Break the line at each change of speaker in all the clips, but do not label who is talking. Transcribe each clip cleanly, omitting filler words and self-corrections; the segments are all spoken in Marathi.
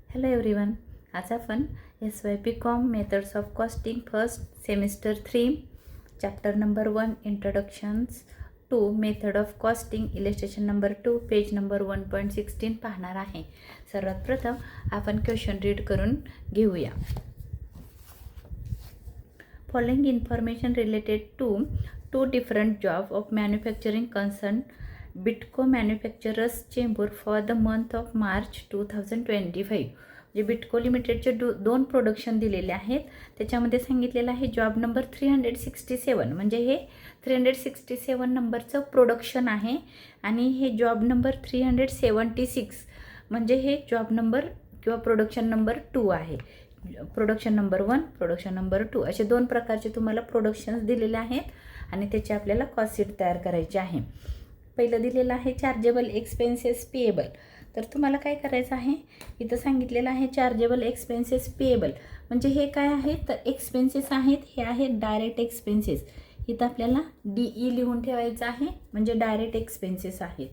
Hello everyone. आज आपण SYP.com methods of costing first semester 3 chapter number 1 introductions to method of costing illustration number 2 page number 1.16 पाहणार आहे. सर्वात प्रथम आपण क्वेश्चन रीड करून घेऊया. Following information related to to different job of manufacturing concern Bitco manufacturers Chembur for the month of March 2025. जे बिटको लिमिटेडचे दोन प्रोडक्शन दिलेले आहेत. त्याच्यामध्ये सांगितलेलं आहे जॉब नंबर 367 म्हणजे हे 367 नंबरचं प्रोडक्शन आहे आणि हे जॉब नंबर 376 म्हणजे हे जॉब नंबर किंवा प्रोडक्शन नंबर 2 आहे. प्रोडक्शन नंबर 1 प्रोडक्शन नंबर 2 असे दोन प्रकारचे तुम्हाला प्रोडक्शन्स दिलेले आहेत आणि त्याची आपल्याला कॉस्ट शीट तयार करायची आहे. पहिलं दिलेलं आहे चार्जेबल एक्सपेन्सेस पेएबल. तर तुम्हाला काय करायचं आहे, इथं सांगितलेलं आहे चार्जेबल एक्सपेन्सेस पेएबल म्हणजे हे काय आहे तर एक्सपेन्सेस आहेत. हे आहेत डायरेक्ट एक्सपेन्सेस. इथं आपल्याला DE लिहून ठेवायचं आहे म्हणजे डायरेक्ट एक्सपेन्सेस आहेत.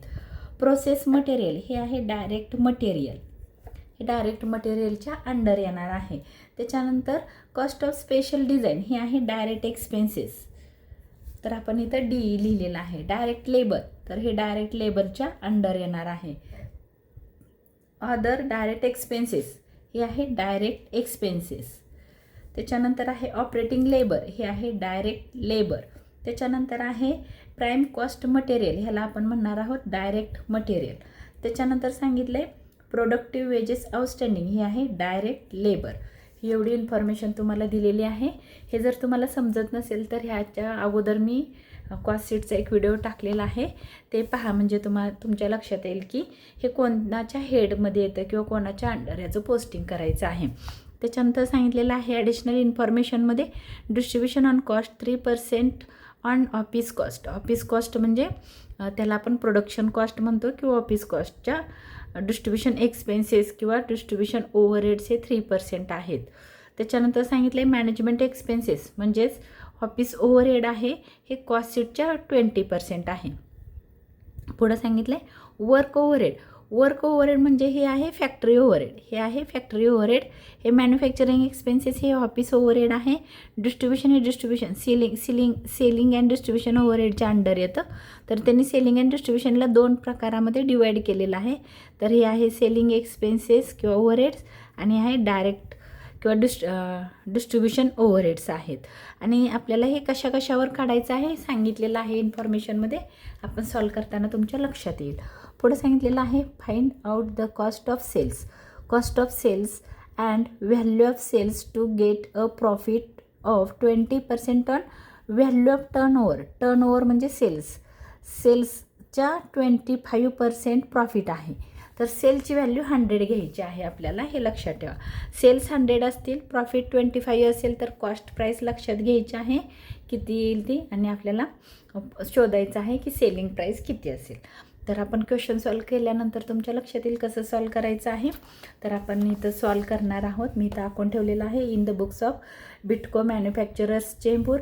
प्रोसेस मटेरियल हे आहे डायरेक्ट मटेरियल. हे डायरेक्ट मटेरियलच्या अंडर येणार आहे. त्याच्यानंतर कॉस्ट ऑफ स्पेशल डिझाईन हे आहे डायरेक्ट एक्सपेन्सेस. तर आपण इथं DE लिहिलेलं आहे. डायरेक्ट लेबर तर हे डायरेक्ट लेबरच्या अंडर येणार आहे. अदर डायरेक्ट एक्सपेन्सेस हे आहे डायरेक्ट एक्सपेन्सेस. त्याच्यानंतर आहे ऑपरेटिंग लेबर हे आहे डायरेक्ट लेबर. त्याच्यानंतर आहे प्राईम कॉस्ट मटेरियल ह्याला आपण म्हणणार आहोत डायरेक्ट मटेरियल. त्याच्यानंतर सांगितलं आहे प्रोडक्टिव्ह वेजेस आउटस्टँडिंग हे आहे डायरेक्ट लेबर. ही एवढी इन्फॉर्मेशन तुम्हाला दिलेली आहे. हे जर तुम्हाला समजत नसेल तर ह्याच्या अगोदर मी कॉस्ट शीटचा एक व्हिडिओ टाकलेला आहे, ते पहा म्हणजे तुमच्या लक्षात येईल की हे कोणाच्या हेडमध्ये येतं किंवा कोणाच्या अंडर याचं पोस्टिंग करायचं आहे. त्याच्यानंतर सांगितलेलं आहे ॲडिशनल इन्फॉर्मेशनमध्ये distribution on cost 3% on office cost. Office cost म्हणजे त्याला आपण प्रोडक्शन कॉस्ट म्हणतो किंवा ऑफिस कॉस्टच्या डिस्ट्रीब्युशन एक्सपेन्सेस किंवा डिस्ट्रीब्युशन ओव्हरहेड्स हे 3% आहेत. त्याच्यानंतर सांगितलं आहे मॅनेजमेंट एक्सपेन्सेस म्हणजेच ऑफिस ओव्हरहेड आहे हे कॉस्ट शीटच्या 20% आहे. पुढं सांगितलं आहे वर्क ओव्हरहेड. वर्क ओव्हरहेड म्हणजे हे आहे फॅक्टरी ओव्हरहेड. हे आहे फॅक्टरी ओव्हरहेड. हे मॅन्युफॅक्चरिंग एक्सपेन्सेस हे ऑफिस ओव्हरहेड आहे. डिस्ट्रीब्युशन हे डिस्ट्रीब्युशन सेलिंग अँड डिस्ट्रीब्युशन ओव्हरहेडच्या अंडर येतं. तर त्यांनी सेलिंग अँड डिस्ट्रीब्युशनला दोन प्रकारामध्ये डिवाईड केलेलं आहे. तर हे आहे सेलिंग एक्सपेन्सेस किंवा ओव्हरहेड्स आणि आहे डायरेक्ट किंवा डिस्ट्रीब्युशन ओव्हरहेड्स आहेत. आणि आपल्याला हे कशावर काढायचं आहे सांगितलेलं आहे इन्फॉर्मेशनमध्ये. आपण सॉल्व करताना तुमच्या लक्षात येईल. पुढे सांगितलेलं आहे find out the cost of sales. Cost of sales and value of sales to get a profit of 20% on value of turnover. Turnover म्हणजे सेल्सच्या 25% प्रॉफिट आहे. तर सेलची व्हॅल्यू 100 घ्यायची आहे आपल्याला, हे लक्षात ठेवा. सेल्स 100 असतील, प्रॉफिट 25 असेल तर कॉस्ट प्राईस लक्षात घ्यायची आहे किती येईल ती आणि आपल्याला शोधायचं आहे की सेलिंग प्राईस किती असेल. तर आपण क्वेश्चन सॉल्व केल्यानंतर तुमच्या लक्षात येईल कसं सॉल्व करायचं आहे. तर आपण इथं सॉल्व करणार आहोत. मी इथं आखून ठेवलेलं आहे in the books of Bytco manufacturers Chembur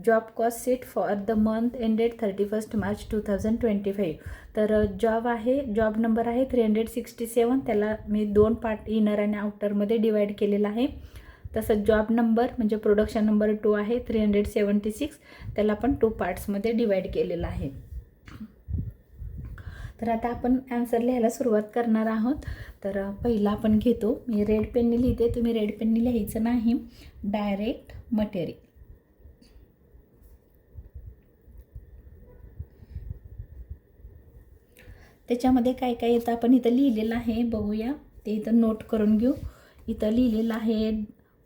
job cost sheet for the month ended 31 March 2025. तर जॉब नंबर आहे 367. त्याला मी 2 पार्ट इनर आणि आउटरमध्ये डिवाईड केलेला आहे. तसंच जॉब नंबर म्हणजे प्रोडक्शन नंबर 2 आहे 376. त्याला आपण 2 पार्ट्समध्ये डिवाईड केलेला आहे. तर आता आपण आन्सर लिहायला सुरुवात करणार आहोत. तर पहिला आपण घेतो, मी रेड पेनने लिहिते, तुम्ही रेड पेनने लिहायचं नाही. Direct material. त्याच्यामध्ये काय काय येतं आपण इथं लिहिलेलं आहे बघूया. ते इथं नोट करून घेऊ. इथं लिहिलेलं आहे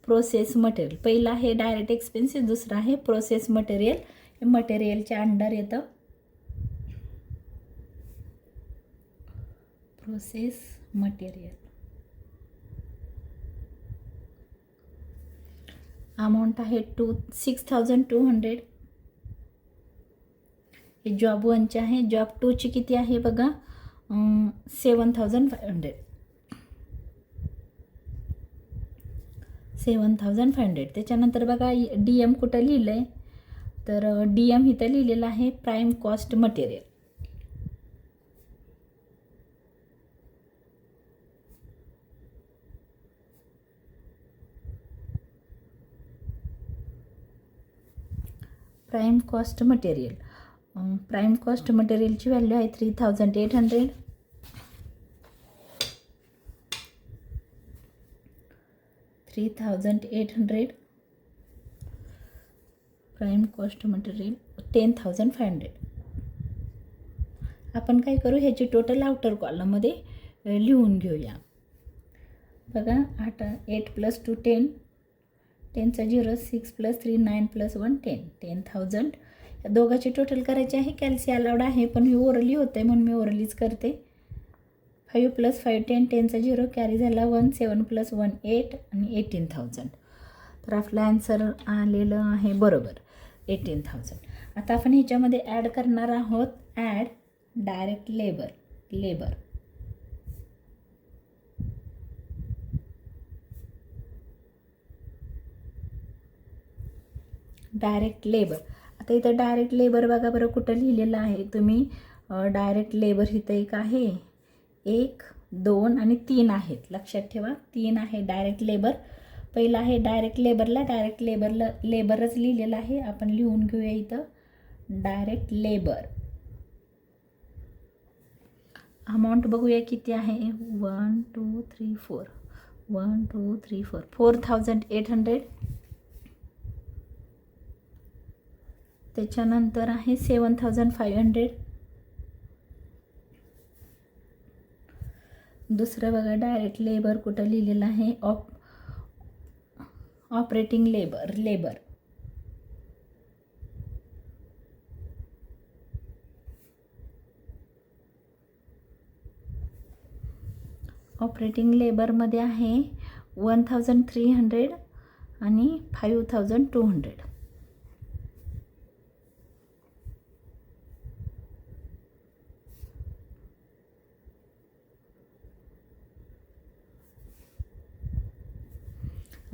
प्रोसेस मटेरियल. पहिला आहे डायरेक्ट एक्सपेन्सेस, दुसरा आहे प्रोसेस मटेरियल. हे मटेरियलच्या अंडर येतं. Process material. अमाऊंट आहे 6200. हे जॉब 1चे आहे. जॉब 2ची किती आहे बघा 7500. 7500. त्याच्यानंतर बघा DM कुठं लिहिलं आहे तर DM इथं लिहिलेलं आहे prime cost material. Prime cost material. Prime cost मटेरियलची व्हॅल्यू आहे 3800. Prime cost material 10,500. आपण काय करू, ह्याची टोटल आउटर कॉलममध्ये लिहून घेऊया. बघा 8 + 2 10, 10चा 0, 6 + 3 9 + 1 10, 10,000. या दोघांची टोटल करायची आहे. कॅल्सी अलाउड आहे पण ही ओरली होते म्हणून मी ओरलीच करते. 5 + 5 10, 10चा 0 कॅरी झाला 1, 7 + 1 8 आणि 18,000. तर आपलं आन्सर आलेलं आहे बरोबर 18,000. आता आपण ह्याच्यामध्ये ॲड करणार आहोत add direct labour. Direct labour. आता इथं डायरेक्ट लेबर बघा बरं कुठं लिहिलेलं आहे तुम्ही. डायरेक्ट लेबर इथं एक आहे, 1 2 आणि 3 आहेत. लक्षात ठेवा 3 आहे डायरेक्ट लेबर. पहिला आहे डायरेक्ट लेबरला लेबरच लिहिलेलं आहे. आपण लिहून घेऊया इथं डायरेक्ट लेबर. अमाऊंट बघूया किती आहे. 1 2 3 4 1 2 3 4 4,800. त्याच्यानंतर आहे 7,500. दुसरं बघा डायरेक्ट लेबर कुठं लिहिलेलं आहे. Operating labour. ऑपरेटिंग लेबरमध्ये आहे 1,300 आणि 5,200.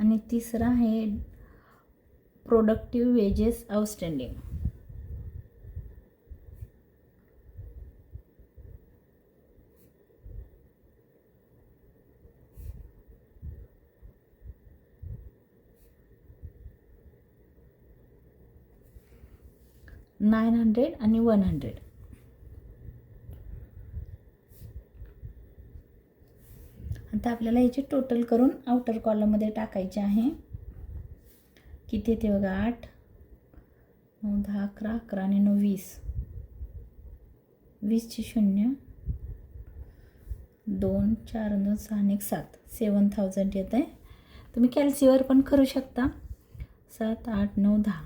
आणि तिसरा आहे प्रोडक्टिव्ह वेजेस आउटस्टँडिंग. $900 आणि 100. आता आपल्याला याची टोटल करून आउटर कॉलममध्ये टाकायचे आहे. किती येते बघा 8 9 10 11 11 आणि 9 20. 20ची 0 2 4 2 6 आणि 1 7. 7,000 येत आहे. तुम्ही कॅल्सीवर पण करू शकता. 7 8 9 10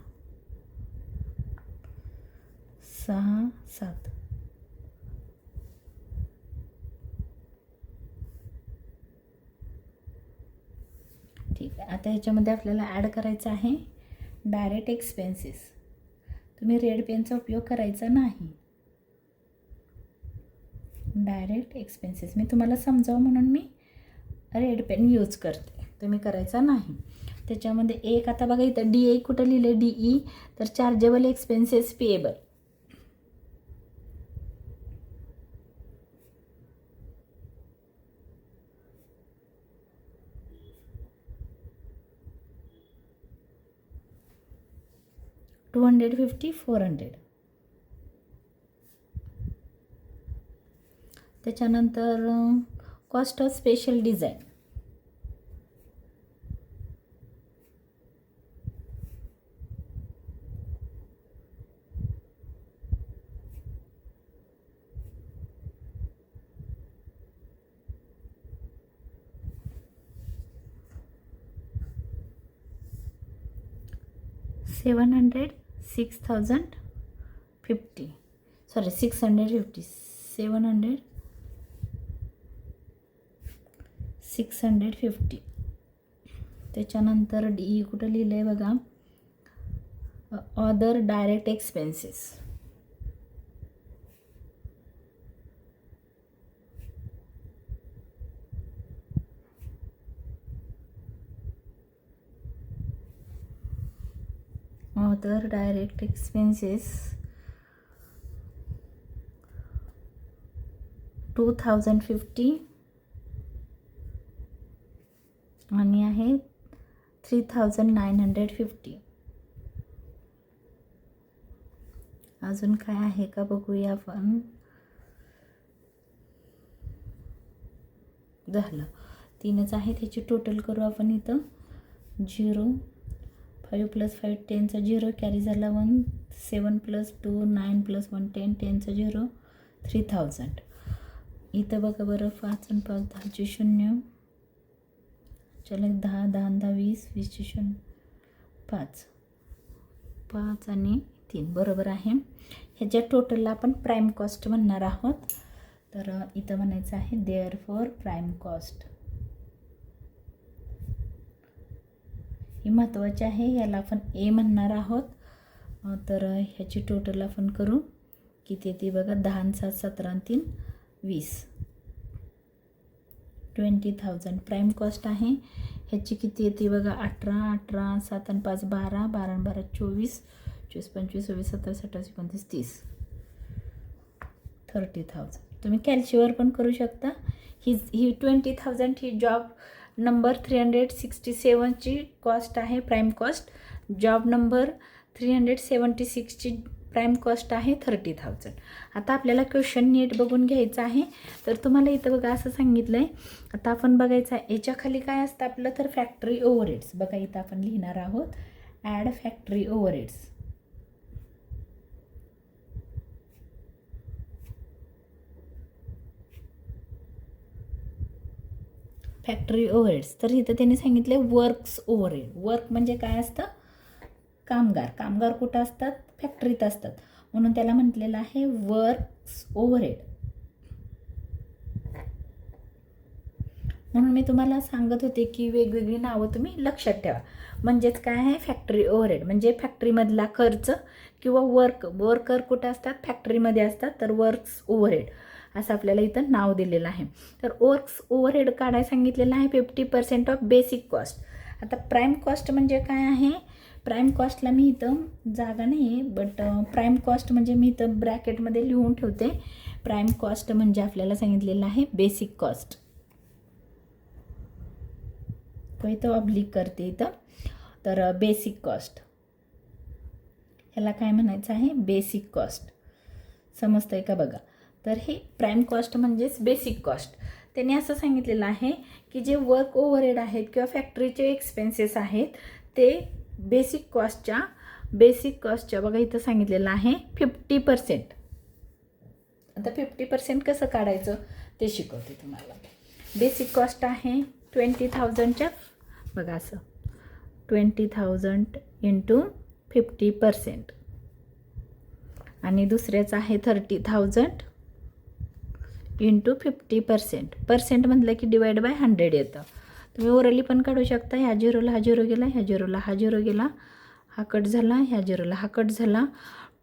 6 7. ठीक आहे. आता ह्याच्यामध्ये आपल्याला ॲड करायचं आहे डायरेक्ट एक्सपेन्सेस. तुम्ही रेड पेनचा उपयोग करायचा नाही. डायरेक्ट एक्सपेन्सेस मी तुम्हाला समजावं म्हणून मी रेड पेन यूज करते, तुम्ही करायचा नाही. त्याच्यामध्ये एक आता बघा इथं DA कुठं लिहिलं DE, तर चार्जेबल एक्सपेन्सेस पेएबल. $250 $400. त्याच्यानंतर कॉस्ट ऑफ स्पेशल डिझाईन. $650. 650. त्याच्यानंतर DE कुठं लिहिलं आहे बघा other direct expenses. Other direct expenses 2,050 आणि आहे 3,950. अजून काय आहे का बघूया आपण. झालं, 3च आहे. त्याची टोटल करू आपण इथं. 0, 5 + 5 10चा 0, कॅरी झाला 1, 7 + 2 9 + 1 10, 10चा 0, 3000. इथं बघा बरं, 5 आणि 5 10चे 0, चला 10 10 10 20 20चे 0, 5 5 आणि 3 बरोबर आहे. ह्याच्या टोटलला आपण प्राईम कॉस्ट म्हणणार आहोत. तर इथं म्हणायचं आहे देअरफॉर प्राईम कॉस्ट. ही महत्त्वाची आहे, याला आपण ए म्हणणार आहोत. तर ह्याची टोटल आपण करू. किती येते बघा, 10 आणि 7 17 आणि 3 20, 20,000 प्राईम कॉस्ट आहे. ह्याची किती येते बघा, 18 18 7 आणि 5 12 12 आणि 12 24 24 25 26 27 28 29 30, 30,000. तुम्ही कॅल्शीवर पण करू शकता. ही 20,000 ही जॉब नंबर 367ची कॉस्ट आहे, प्राईम कॉस्ट. जॉब नंबर 376ची प्राईम कॉस्ट आहे 30,000. आता आपल्याला क्वेश्चन नीट बघून घ्यायचं आहे. तर तुम्हाला इथं बघा असं सांगितलं आहे. आता आपण बघायचं आहे याच्या खाली काय असतं आपलं, तर फॅक्टरी ओव्हरहेड्स. बघा इथं आपण लिहिणार आहोत add factory overheads. Factory overheads. तर इथं त्यांनी सांगितले वर्क्स ओव्हरहेड. वर्क म्हणजे काय असतं, कामगार. कामगार कुठं असतात, फॅक्टरीत असतात, म्हणून त्याला म्हटलेलं आहे वर्क्स ओव्हरहेड. म्हणून मी तुम्हाला सांगत होते की वेगवेगळी नावं तुम्ही लक्षात ठेवा. म्हणजेच काय आहे, फॅक्टरी ओव्हरहेड म्हणजे फॅक्टरीमधला खर्च किंवा वर्कर कुठं असतात, फॅक्टरीमध्ये असतात, तर वर्क्स ओव्हरहेड असं आपल्याला इथं नाव दिलेलं आहे. तर वर्क्स ओव्हरहेड काढायला सांगितलेलं आहे 50% ऑफ बेसिक कॉस्ट. आता प्राईम कॉस्ट म्हणजे काय आहे, प्राईम कॉस्टला मी इथं जागा नाही आहे, बट प्राईम कॉस्ट म्हणजे मी इथं ब्रॅकेटमध्ये लिहून ठेवते. प्राईम कॉस्ट म्हणजे आपल्याला सांगितलेलं आहे बेसिक कॉस्ट. तो इथं ऑब्लिक करते इथं. तर बेसिक कॉस्ट ह्याला काय म्हणायचं आहे, बेसिक कॉस्ट. समजतं आहे का बघा. तर हे प्राईम कॉस्ट म्हणजेच बेसिक कॉस्ट. त्यांनी असं सांगितलेलं आहे की जे वर्क ओव्हरहेड आहेत किंवा फॅक्टरीचे एक्सपेन्सेस आहेत ते बेसिक कॉस्टच्या बघा इथं सांगितलेलं आहे 50%. आता 50% कसं काढायचं ते शिकवते तुम्हाला. बेसिक कॉस्ट आहे 20,000च्या बघा असं 20,000 × 50%. आणि दुसऱ्याचं आहे 30,000 × 50%. पर्सेंट म्हटलं की डिवाइड बाय 100 येतं. तुम्ही ओरली पण काढू शकता. ह्या झिरोला हा झिरो गेला, ह्या झिरोला हा झिरो गेला, हा कट झाला, ह्या झिरोला हा कट झाला.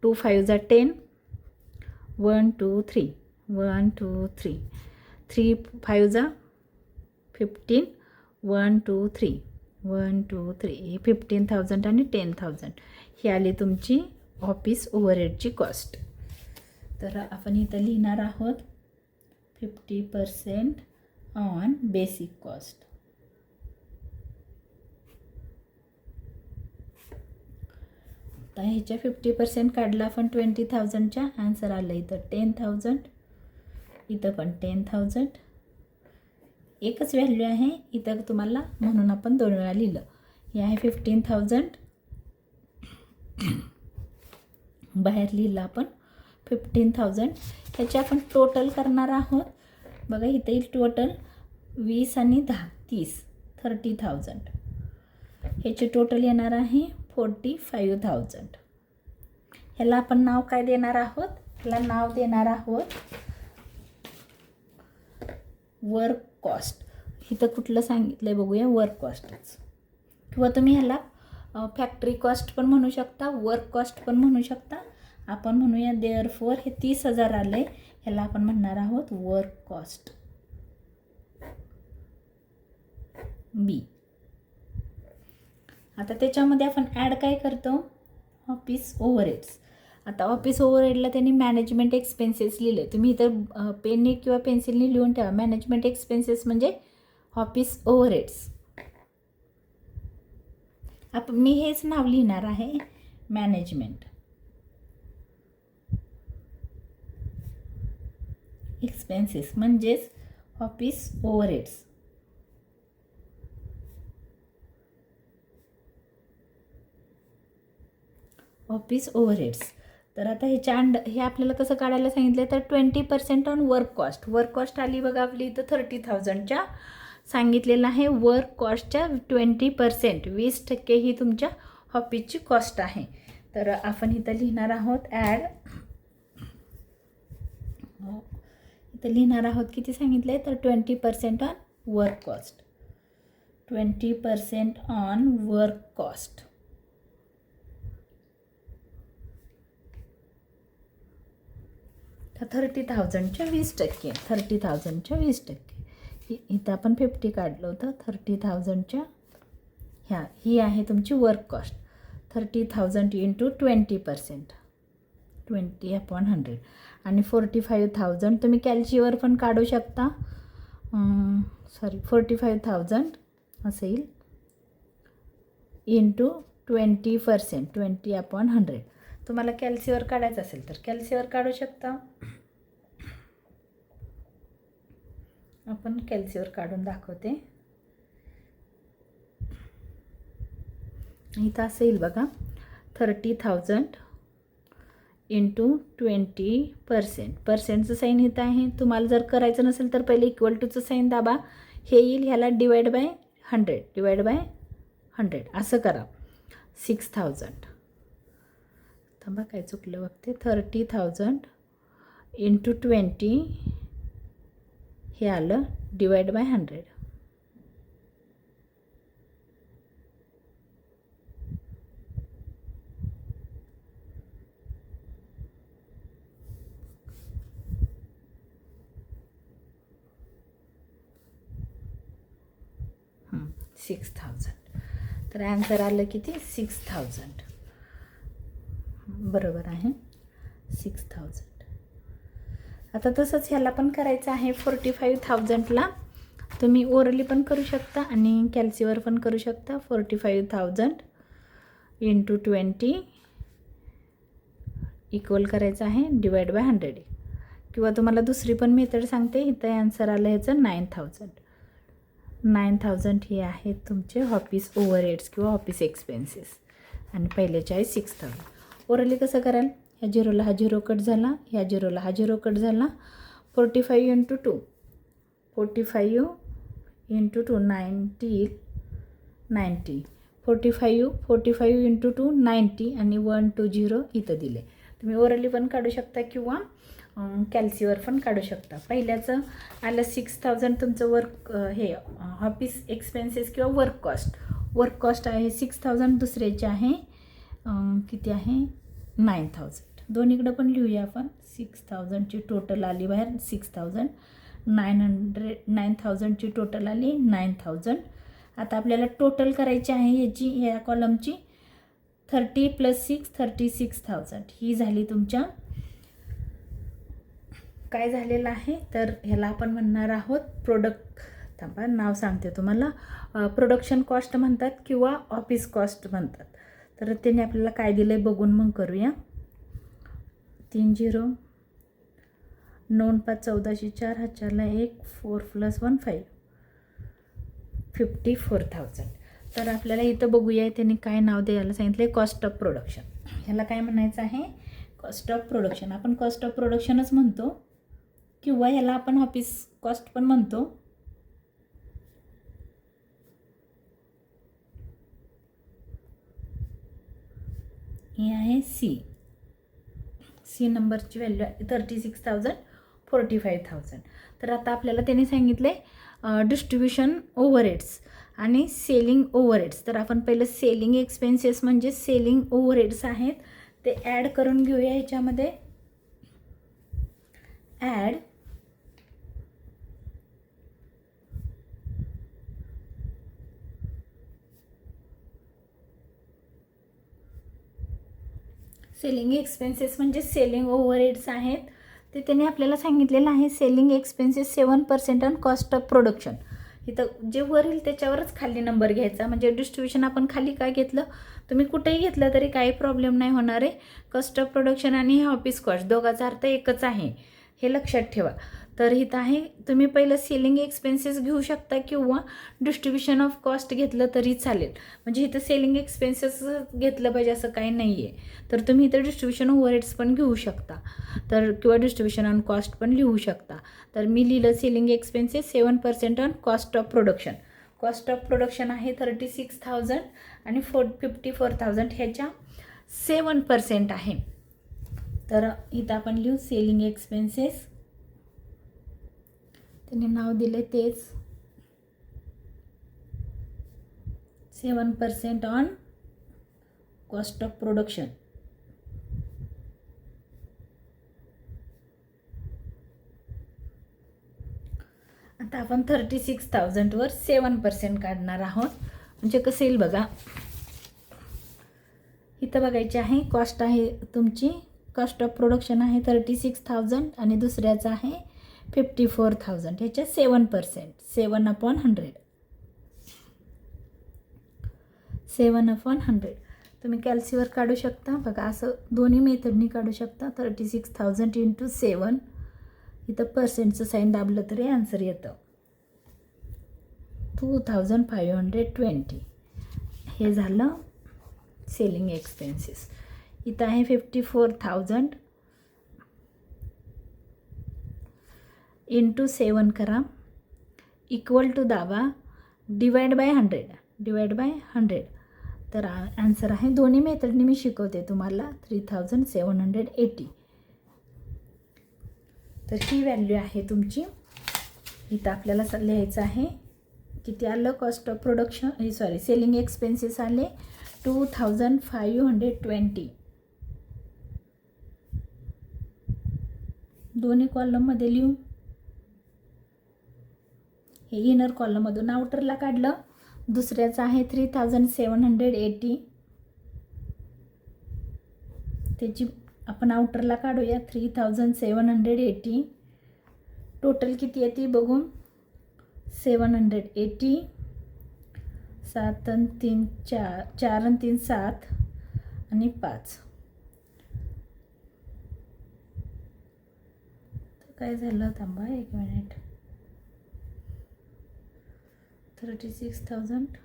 2 5 = 10, 1 2 3 1 2 3 3 5 = 15, 1 2 3 1 2 3 15,000 आणि 10,000 ही आली तुमची ऑफिस ओव्हरहेडची कॉस्ट. तर आपण इथं लिहिणार आहोत 50% ऑन बेसिक कॉस्ट. आता ह्याच्या 50% काढला आपण 20,000च्या, आन्सर आलं इथं 10,000, इथं पण 10,000. एकच व्हॅल्यू आहे इथं तुम्हाला, म्हणून आपण 2 वेळा लिहिलं. हे आहे 15,000, बाहेर लिहिलं आपण 15,000. ह्याचे आपण टोटल करणार आहोत. बघा इथे येईल टोटल 20 आणि 10 30, 30,000. ह्याचे टोटल येणार आहे 45,000. ह्याला आपण नाव काय देणार आहोत, ह्याला नाव देणार आहोत वर्क कॉस्ट. इथं कुठलं सांगितलं आहे बघूया, वर्क कॉस्टच. किंवा तुम्ही ह्याला फॅक्टरी कॉस्ट पण म्हणू शकता, वर्क कॉस्ट पण म्हणू शकता. आपण म्हणूया देअरफॉर हे 30,000 आलं आहे, ह्याला आपण म्हणणार आहोत वर्क कॉस्ट बी. आता त्याच्यामध्ये आपण ॲड काय करतो, ऑफिस ओव्हरहेड्स. आता ऑफिस ओव्हरहेडला त्यांनी मॅनेजमेंट एक्सपेन्सेस लिहिले. तुम्ही इथं पेनने किंवा पेन्सिलने लिहून ठेवा. मॅनेजमेंट एक्सपेन्सेस म्हणजे ऑफिस ओव्हरहेड्स. मी हेच नाव लिहिणार आहे मॅनेजमेंट. एक्सपेन्सेस म्हणजेच ऑफिस ओव्हरहेड्स. Office overheads. तर आता हे आपल्याला कसं काढायला सांगितलं तर 20% on work cost. Work cost आली बघा आपली इथं 30,000च्या सांगितलेलं आहे. वर्क कॉस्टच्या 20% 20% ही तुमच्या ऑफिसची कॉस्ट आहे. तर आपण इथं लिहिणार आहोत इथं लिहिणार आहोत किती सांगितलं आहे तर 20% on work cost. 20% on work cost. तर 30,000च्या 20%. 30,000च्या 20%. इथं आपण 50 काढलं होतं. 30,000च्या ही आहे तुमची वर्क कॉस्ट. 30,000 इंटू 20%. 20/100. आणि 45,000 तुम्ही कॅल्सीवर पण काढू शकता. 45,000 असेल इंटू 20%. 20/100. तुम्हाला कॅल्सीवर काढायचं असेल तर कॅल्सीवर काढू शकता. आपण कॅल्सीवर काढून दाखवते. इथं असेल बघा 30,000 इंटू 20%. पर्सेंटचं साईन इथं आहे. तुम्हाला जर करायचं नसेल तर पहिले इक्वल टूचं साईन दाबा. हे येईल ह्याला डिवाइड बाय 100 असं करा. 6,000 थांबा काय चुकलं बघते. 30,000 इंटू 20 हे आलं डिवाइड बाय 100. हं 6,000. तर ॲन्सर आलं किती 6,000. बरोबर आहे 6,000. आता तसंच ह्याला पण करायचं आहे. 45,000ला तुम्ही ओरली पण करू शकता आणि कॅल्सीवर पण करू शकता. 45,000 इंटू 20 इक्वल करायचं आहे डिवाइड बाय 100. किंवा तुम्हाला दुसरी पण मेथड सांगते. इथं ॲन्सर आलं ह्याचं 9,000. 9,000 हे आहेत तुमचे ऑफिस ओव्हरहेड्स किंवा ऑफिस एक्सपेन्सेस. आणि पहिल्याचे आहे 6,000. ओरली कसं कराल. ह्या झिरोला हा झिरो कट झाला. ह्या झिरोला हा झिरो कट झाला. 45 इंटू 2 45 इंटू 2 90. 45 इंटू 2 90 आणि 120 इथं दिले. तुम्ही ओरली पण काढू शकता किंवा कॅल्सीवर पण काढू शकता. पहिल्याचं आलं 6,000 तुमचं वर्क हे ऑफिस एक्सपेन्सेस किंवा वर्क कॉस्ट. वर्क कॉस्ट आहे 6,000. दुसऱ्याचे आहे किती आहे 9,000. दोन्हीकडं पण लिहूया आपण. 6,000ची टोटल आली बाहेर 6,000. 9,000ची टोटल आली 9,000. आता आपल्याला टोटल करायची आहे याची ह्या कॉलमची. 30 + 6 36,000 ही झाली तुमच्या. काय झालेलं आहे तर ह्याला आपण म्हणणार आहोत थांबा नाव सांगते तुम्हाला. प्रोडक्शन कॉस्ट म्हणतात किंवा ऑफिस कॉस्ट म्हणतात. तर त्याने आपल्याला काय दिलं आहे बघून मग करूया. 30 9 5 14 4 हा 4ला 1 4 + 1 5 54,000. तर आपल्याला इथं बघूया त्याने काय नाव द्यायला सांगितलं आहे कॉस्ट ऑफ प्रोडक्शन. ह्याला काय म्हणायचं आहे कॉस्ट ऑफ प्रोडक्शन. आपण कॉस्ट ऑफ प्रोडक्शनच म्हणतो किंवा ह्याला आपण ऑफिस कॉस्ट पण म्हणतो. ही आहे सी नंबरची व्हॅल्यू आहे 36,000 45,000. तर आता आपल्याला त्याने सांगितले डिस्ट्रीब्युशन ओव्हरहेड्स आणि सेलिंग ओव्हरहेड्स. तर आपण पहिलं सेलिंग एक्सपेन्सेस म्हणजे सेलिंग ओव्हरहेड्स आहेत ते ॲड करून घेऊया ह्याच्यामध्ये. ॲड सेलिंग एक्सपेन्सेस म्हणजे सेलिंग ओव्हरहेड्स आहेत ते त्याने आपल्याला सांगितलेलं आहे. Selling expenses 7% on cost of production. इथं जे वर येईल त्याच्यावरच खाली नंबर घ्यायचा. म्हणजे डिस्ट्रीब्युशन आपण खाली काय घेतलं तुम्ही कुठेही घेतलं तरी काही प्रॉब्लेम नाही होणार आहे. कॉस्ट ऑफ प्रोडक्शन आणि ऑफिस कॉस्ट दोघाचा अर्थ एकच आहे हे लक्षात ठेवा. तर इथं आहे तुम्ही पहिलं सेलिंग एक्सपेन्सेस घेऊ शकता किंवा डिस्ट्रीब्युशन ऑफ कॉस्ट घेतलं तरी चालेल. म्हणजे इथं सेलिंग एक्सपेन्सेस घेतलं पाहिजे असं काही नाही आहे. तर तुम्ही इथं डिस्ट्रीब्युशन ओव्हरहेड्स पण घेऊ शकता तर किंवा डिस्ट्रीब्युशन ऑन कॉस्ट पण लिहू शकता. तर मी लिहिलं selling expenses 7% on cost of production. Cost of production आहे 36,000 आणि 54,000 ह्याच्या 7% आहे. तर इथं आपण लिहू सेलिंग एक्सपेन्सेस, त्यांनी नाव दिले तेच 7% ऑन कॉस्ट ऑफ प्रोडक्शन. आता आपण 36,000वर 7% काढणार आहोत. म्हणजे कसं येईल बघा, इथं बघायचे आहे कॉस्ट आहे तुमची, कॉस्ट ऑफ प्रोडक्शन आहे 36,000 आणि दुसऱ्याचा आहे 54,000. ह्याच्या 7%, 7/100, 7/100. तुम्ही कॅल्सीवर काढू शकता बघा, असं दोन्ही मेथडनी काढू शकता. 36,000 × 7, इथं पर्सेंटचं साईन दाबलं तरी आन्सर येतं 2,520. हे झालं सेलिंग एक्सपेन्सेस. इथं आहे 54,000 × 7 करा, इक्वल टू दाबा, डिवाइड बाय 100. तर आन्सर आहे, दोन्ही मेथडनी मी शिकवते तुम्हाला, 3,780. तर ही व्हॅल्यू आहे तुमची. इथं आपल्याला लिहायचं आहे किती आलं cost of production, selling expenses आले 2,520. दोन्ही कॉलममध्ये लिहू. हे इनर कॉलममधून आउटरला काढलं. दुसऱ्याचं आहे 3,780, त्याची आपण आउटरला काढूया 3,780. टोटल किती येते बघून, 780, 7 आणि 3 4, 4 आणि 3 7 आणि 5. तर काय झालं, थांबा 1 मिनिट. 36,000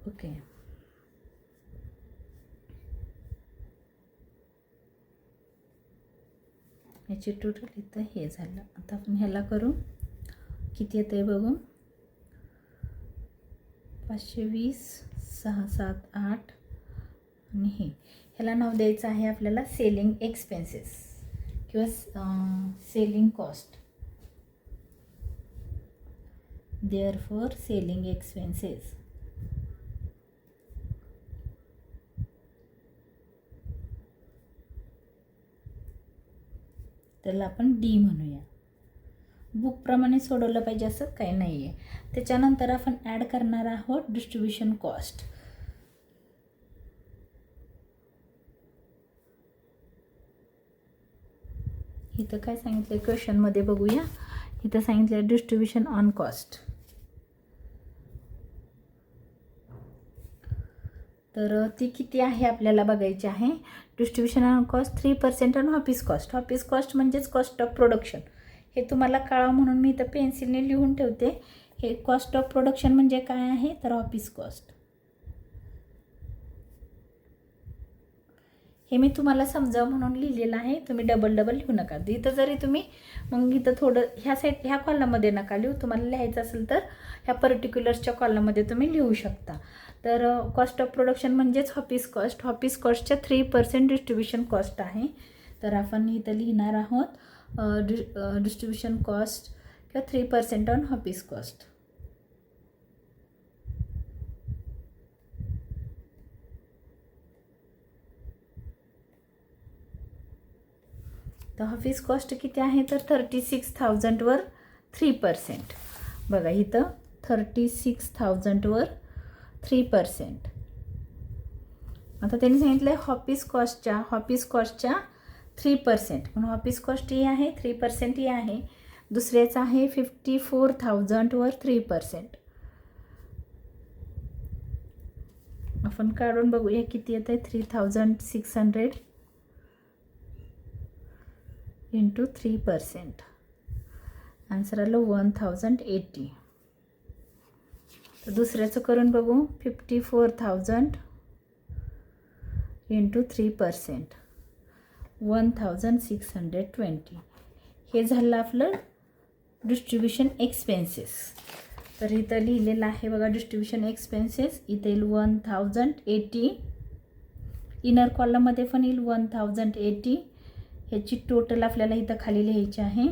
ओके. याची टोटल इथं हे झालं. आता आपण ह्याला करू, किती येतं आहे बघू, 520, 6 7 8 आणि हे. ह्याला नाव द्यायचं आहे आपल्याला सेलिंग एक्सपेन्सेस किंवा selling cost. Therefore selling expenses. त्याला आपण डी म्हणूया. बुकप्रमाणे सोडवलं पाहिजे असं काही नाही आहे. त्याच्यानंतर आपण ॲड करणार आहोत डिस्ट्रीब्युशन कॉस्ट. इथं काय सांगितलं क्वेश्चनमध्ये बघूया. इथं सांगितलं डिस्ट्रीब्युशन ऑन कॉस्ट. तर ती किती आहे आपल्याला बघायची आहे. Distribution on cost 3% on office cost. Office cost म्हणजेच कॉस्ट ऑफ प्रोडक्शन. हे तुम्हाला कळावं म्हणून मी इथं पेन्सिलने लिहून ठेवते. हे कॉस्ट ऑफ प्रोडक्शन म्हणजे काय आहे तर ऑफिस कॉस्ट. हे मी तुम्हाला समजावं म्हणून लिहिलेलं आहे. तुम्ही डबल लिहू नका. इथं जरी तुम्ही मग इथं थोडं ह्या कॉलममध्ये नका लिहू. तुम्हाला लिहायचं असेल तर ह्या पर्टिक्युलर्सच्या कॉलममध्ये तुम्ही लिहू शकता. तर कॉस्ट ऑफ प्रोडक्शन म्हणजेच ऑफिस कॉस्ट. ऑफिस कॉस्टच्या 3% डिस्ट्रीब्युशन कॉस्ट आहे. तर आपण इथं लिहिणार आहोत डिस्ट्रीब्युशन कॉस्ट किंवा 3% ऑन ऑफिस कॉस्ट. तर ऑफिस कॉस्ट किती आहे तर 36,000वर 3%. बघा इथं 36,000वर 3%. आता त्यांनी सांगितलं आहे ऑफिस कॉस्टच्या 3%. म्हणून ऑफिस कॉस्ट ही आहे 3% ही आहे. दुसऱ्याचं आहे 54,000वर 3%. आपण काढून बघूया किती येत आहे. 3600 इंटू 3%. आन्सर आलं 1080. तर दुसऱ्याचं करून बघू. 54,000 इंटू 3%, 1620. हे झालं आपलं डिस्ट्रीब्युशन एक्सपेन्सेस. तर इथं लिहिलेलं आहे बघा डिस्ट्रीब्युशन एक्सपेन्सेस. इथं येईल 1080. इनर कॉलममध्ये पण येईल 1080. ह्याची टोटल आपल्याला इथं खाली लिहायची आहे.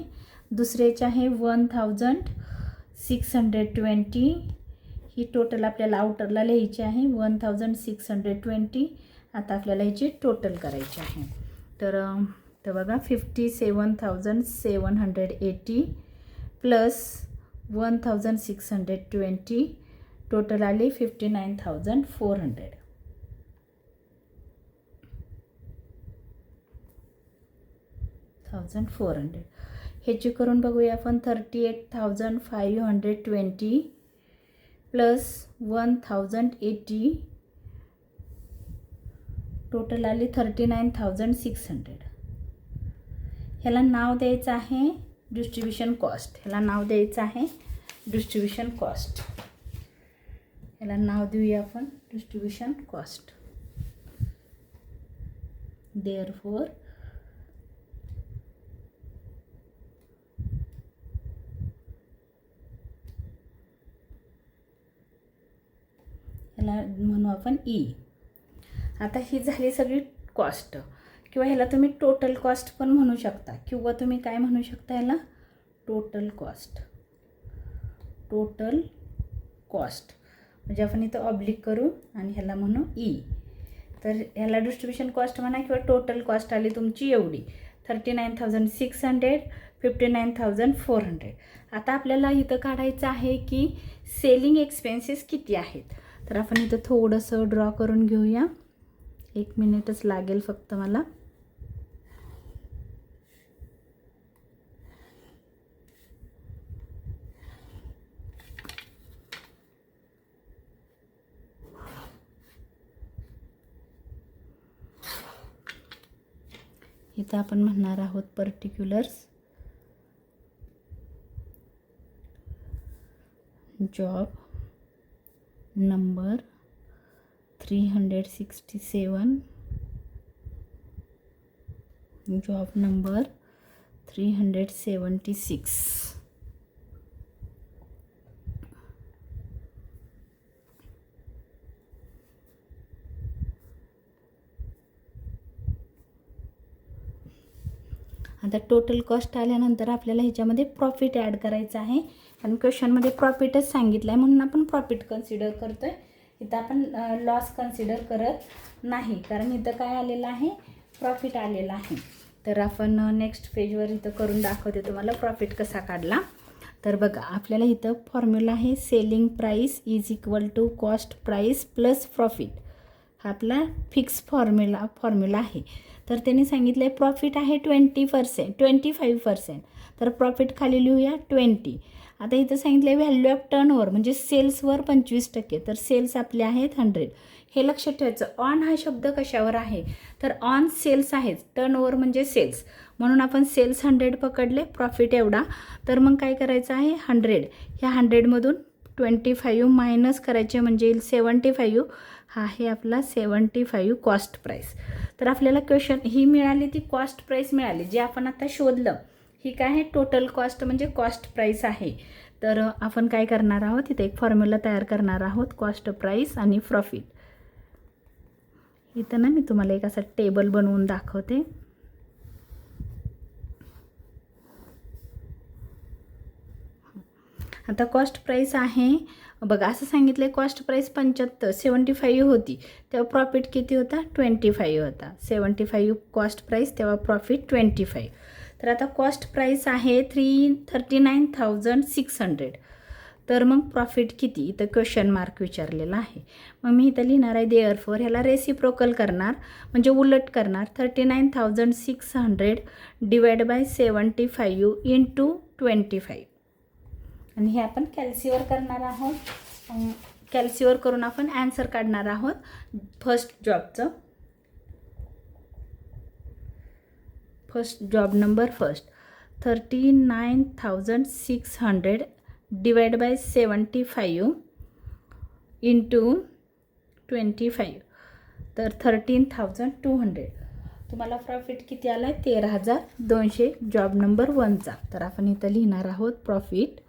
दुसऱ्याचे आहे 1620. ही टोटल आपल्याला आउटरला लिहायची आहे 1620. आता आपल्याला ह्याची टोटल करायची आहे. तर बघा 57,780 प्लस 1620 टोटल आली 59,400. ह्याची करून बघूया आपण. 38,520 प्लस 1080 टोटल आली 39,600. ह्याला नाव द्यायचं आहे डिस्ट्रीब्युशन कॉस्ट. ह्याला नाव द्यायचं आहे डिस्ट्रीब्युशन कॉस्ट. ह्याला नाव देऊया आपण डिस्ट्रीब्युशन कॉस्ट. देअरफॉर ह्याला म्हणू आपण ई. आता ही झाली सगळी कॉस्ट, किंवा ह्याला तुम्ही टोटल कॉस्ट पण म्हणू शकता, किंवा तुम्ही काय म्हणू शकता ह्याला टोटल कॉस्ट. टोटल कॉस्ट म्हणजे आपण इथं ऑब्लिक करू आणि ह्याला म्हणू ई. तर ह्याला डिस्ट्रीब्युशन कॉस्ट म्हणा किंवा टोटल कॉस्ट आली तुमची एवढी 39,600, 59,400. आता आपल्याला इथं काढायचं आहे की सेलिंग एक्सपेन्सेस किती आहेत. तर आपण इथं थोडंसं ड्रॉ करून घेऊया. 1 मिनिटच लागेल फक्त मला. इथं आपण म्हणणार आहोत particulars. Job number 367, job number 376. आता टोटल कॉस्ट आल्यानंतर आपल्याला ह्याच्यामध्ये प्रॉफिट ॲड करायचं आहे. आणि क्वेश्चनमध्ये प्रॉफिटच सांगितलं आहे म्हणून आपण प्रॉफिट कन्सिडर करतो आहे. इथं आपण लॉस कन्सिडर करत नाही, कारण इथं काय आलेलं आहे प्रॉफिट आलेला आहे. तर आपण नेक्स्ट पेजवर इथं करून दाखवते तुम्हाला प्रॉफिट कसा काढला. तर बघा आपल्याला इथं फॉर्म्युला आहे selling price is equal to cost price plus profit. हा आपला फिक्स फॉर्म्युला आहे. तर त्यांनी सांगितलं आहे प्रॉफिट आहे 25%. तर प्रॉफिट खाली लिहूया 20. आता इथं सांगितलं आहे व्हॅल्यू ऑफ टर्नओव्हर म्हणजे सेल्सवर 25%. तर सेल्स आपले आहेत 100. हे लक्षात ठेवायचं. ऑन हा शब्द कशावर आहे तर ऑन सेल्स आहे. टर्नओव्हर म्हणजे सेल्स, म्हणून आपण सेल्स 100 पकडले, प्रॉफिट एवढा. तर मग काय करायचं आहे 100. ह्या 100मधून 25 मायनस करायचे म्हणजे येईल 75. हा आहे आपला 75 कॉस्ट प्राईस. तर आपल्याला क्वेश्चन ही मिळाली, ती कॉस्ट प्राईस मिळाली जे आपण आता शोधलं. ही काय आहे टोटल कॉस्ट म्हणजे कॉस्ट प्राईस आहे. तर आपण काय करणार आहोत इथे एक फॉर्म्युला तयार करणार आहोत कॉस्ट प्राईस आणि प्रॉफिट. इथं ना मी तुम्हाला एक असा टेबल बनवून दाखवते. आता कॉस्ट प्राईस आहे बघा असं सांगितलं आहे कॉस्ट प्राईस 75 होती, तेव्हा प्रॉफिट किती होता 25 होता. 75 कॉस्ट प्राईस तेव्हा प्रॉफिट 25. तर आता कॉस्ट प्राईस आहे 39,600. तर मग प्रॉफिट किती इथं क्वेश्चन मार्क विचारलेला आहे. मग मी इथं लिहिणार आहे देअरफॉर. ह्याला रेसिप्रोकल करणार म्हणजे उलट करणार. 39,600 डिवाइड बाय 75 इंटू 25. आणि हे आपण कॅल्सीवर करणार आहोत. कॅल्सीवर करून आपण ॲन्सर काढणार आहोत first job number 39,600 divide by 75 into 25 तर 13,200. तुम्हाला प्रॉफिट किती आला आहे 13,200 जॉब नंबर 1चा. तर आपण इथं लिहिणार आहोत प्रॉफिट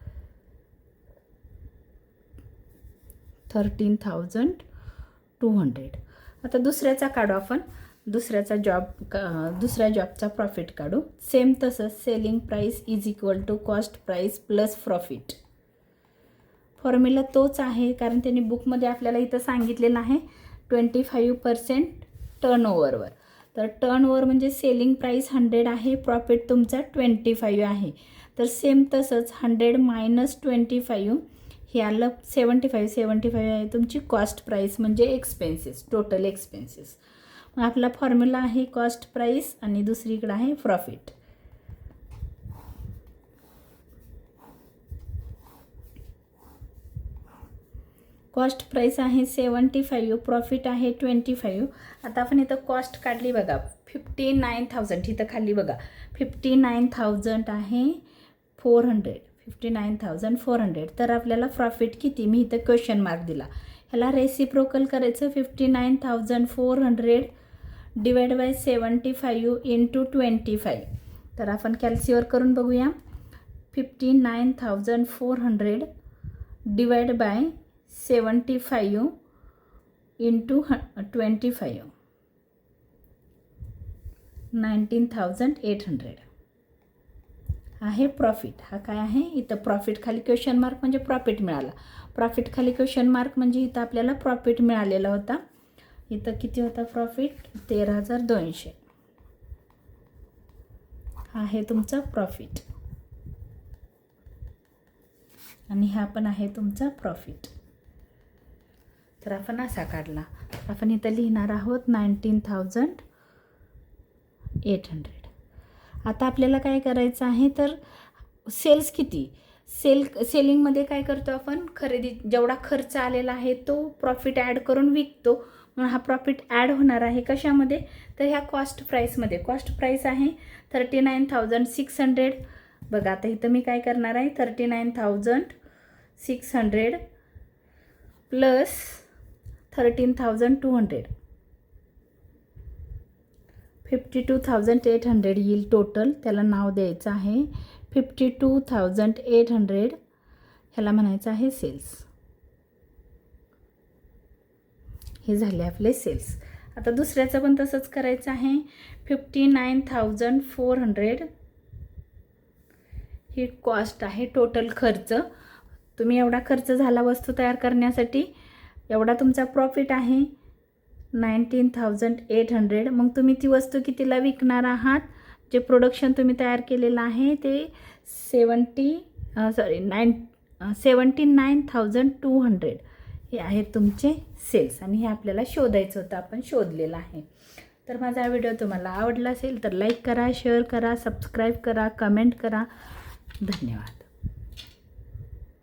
13,200. आता दुसऱ्याचा काढू आपण. दुसऱ्या जॉबचा प्रॉफिट काढू. सेम तसंच selling price is equal to cost price plus profit. Formula तोच आहे कारण त्यांनी बुकमध्ये आपल्याला इथं सांगितलेलं आहे 25% टर्नओव्हरवर. तर टर्नओव्हर म्हणजे सेलिंग प्राईस 100 आहे, प्रॉफिट तुमचा 25 आहे. तर सेम तसंच 100 मायनस 25 हे आलं 75 आहे तुमची कॉस्ट प्राईस म्हणजे एक्सपेन्सेस, टोटल एक्सपेन्सेस. मग आपला फॉर्म्युला आहे कॉस्ट प्राईस आणि दुसरीकडे आहे प्रॉफिट. कॉस्ट प्राईस आहे 75, प्रॉफिट आहे 25. आता आपण इथं कॉस्ट काढली बघा 59,000. इथं खाली बघा 59,000 आहे 400, 59,400. तर आपल्याला प्रॉफिट किती, मी इथं क्वेश्चन मार्क दिला. ह्याला रेसिप्रोकल करायचं 59,400 डिवाइड बाय 75 इंटू 25. तर आपण कॅल्सीवर करून बघूया. 59,400 डिवाइड बाय 75 इंटू 25 19,800 आहे प्रॉफिट. हा काय आहे इथं प्रॉफिट खाली क्वेश्चन मार्क म्हणजे प्रॉफिट मिळाला. प्रॉफिट खाली क्वेश्चन मार्क म्हणजे इथं आपल्याला प्रॉफिट मिळालेला होता. इथं किती होता प्रॉफिट 13,200 आहे तुमचा प्रॉफिट आणि हा पण आहे तुमचा प्रॉफिट. तर आपण असा काढला. आपण इथं लिहिणार आहोत 19,800. आता आपल्याला काय करायचं आहे तर सेल्स किती, सेलिंगमध्ये काय करतो आपण खरेदी जेवढा खर्च आलेला आहे तो प्रॉफिट ॲड करून विकतो. म्हणून हा प्रॉफिट ॲड होणार आहे कशामध्ये तर ह्या कॉस्ट प्राईसमध्ये. कॉस्ट प्राईस आहे 39,600. बघा आता इथं मी काय करणार आहे 39,600 प्लस 13,200 52,800 येईल टोटल. त्याला नाव द्यायचं आहे 52,800. ह्याला म्हणायचं आहे सेल्स. हे झाले आपले सेल्स. आता दुसऱ्याचं पण तसंच करायचं आहे 59,400 ही कॉस्ट आहे टोटल खर्च. तुम्ही एवढा खर्च झाला वस्तू तयार करण्यासाठी, एवढा तुमचा प्रॉफिट आहे 19,800. मग तुम्ही ती वस्तू कितीला विकणार आहात, जे प्रोडक्शन तुम्ही तयार केलेलं आहे ते 79,200 हे आहेत तुमचे सेल्स आणि हे आपल्याला शोधायचं होतं, आपण शोधलेलं आहे. तर माझा व्हिडिओ तुम्हाला आवडला असेल तर लाईक करा, शेअर करा, सबस्क्राईब करा, कमेंट करा. धन्यवाद.